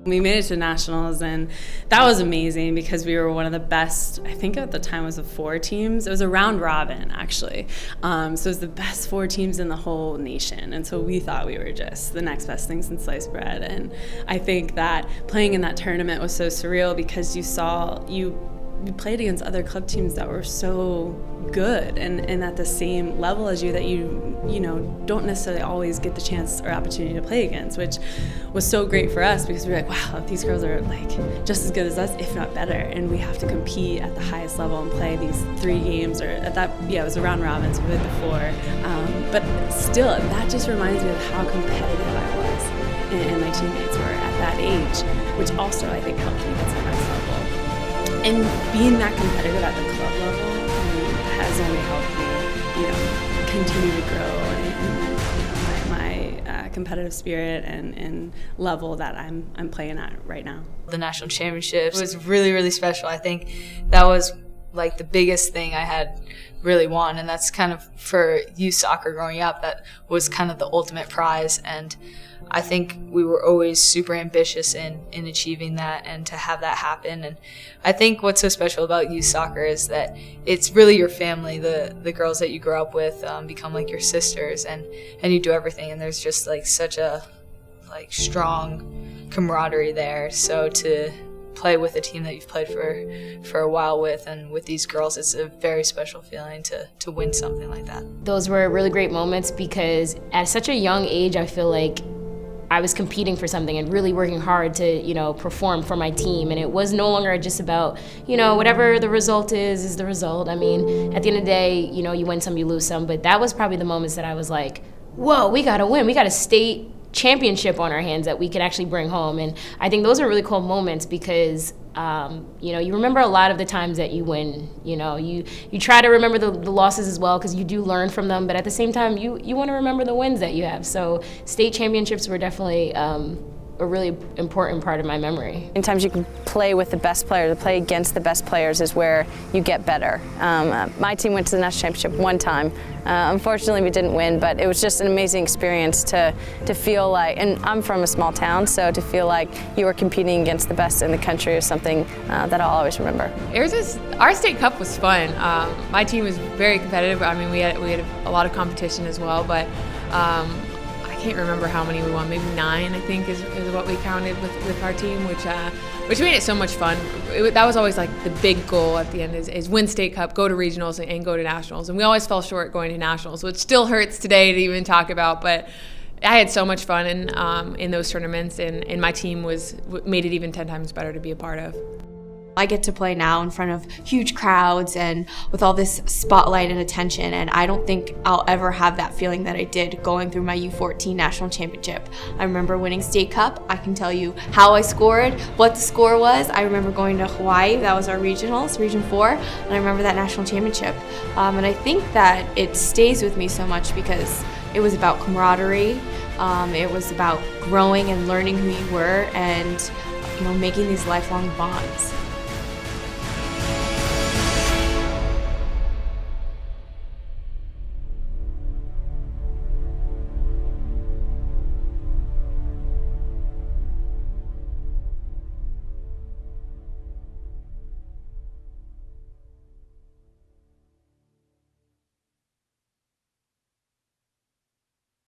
We made it to nationals, and that was amazing because we were one of the best, I think at the time it was 4 teams. It was a round robin, actually. So it was the best 4 teams in the whole nation. And so we thought we were just the next best thing since sliced bread. And I think that playing in that tournament was so surreal because we played against other club teams that were so good and at the same level as you that you know don't necessarily always get the chance or opportunity to play against, which was so great for us because we were like, wow, these girls are like just as good as us, if not better, and we have to compete at the highest level and play these 3 games, or at that, it was a round robin, so we played the 4. But still, that just reminds me of how competitive I was and my teammates were at that age, which also I think helped me get to the next level. And being that competitive at the club level has only helped me, continue to grow in my competitive spirit and level that I'm playing at right now. The national championships was really, really special. I think that was like the biggest thing I had really won, and that's kind of for youth soccer growing up, that was kind of the ultimate prize. And I think we were always super ambitious in achieving that and to have that happen. And I think what's so special about youth soccer is that it's really your family. The girls that you grow up with become like your sisters, and you do everything. And there's just like such a strong camaraderie there. So to play with a team that you've played for a while with, and with these girls, it's a very special feeling to win something like that. Those were really great moments because at such a young age, I feel like I was competing for something and really working hard to, perform for my team. And it was no longer just about, whatever the result is the result. I mean, at the end of the day, you win some, you lose some. But that was probably the moments that I was like, whoa, we got to win. We got a state championship on our hands that we could actually bring home. And I think those are really cool moments because you remember a lot of the times that you win. You try to remember the losses as well because you do learn from them, but at the same time you want to remember the wins that you have. So state championships were definitely a really important part of my memory. Sometimes you can play with the best players. To play against the best players is where you get better. My team went to the national championship one time. Unfortunately, we didn't win, but it was just an amazing experience to feel like, and I'm from a small town, so to feel like you were competing against the best in the country is something that I'll always remember. Our state cup was fun. My team was very competitive. I mean, we had a lot of competition as well, but I can't remember how many we won. Maybe 9, I think, is what we counted with our team, which made it so much fun. That was always like the big goal at the end is win state cup, go to regionals, and go to nationals. And we always fell short going to nationals, which still hurts today to even talk about. But I had so much fun in those tournaments, and my team made it even 10 times better to be a part of. I get to play now in front of huge crowds and with all this spotlight and attention, and I don't think I'll ever have that feeling that I did going through my U14 national championship. I remember winning state cup. I can tell you how I scored, what the score was. I remember going to Hawaii. That was our regionals, Region 4, and I remember that national championship. And I think that it stays with me so much because it was about camaraderie. It was about growing and learning who you were and making these lifelong bonds.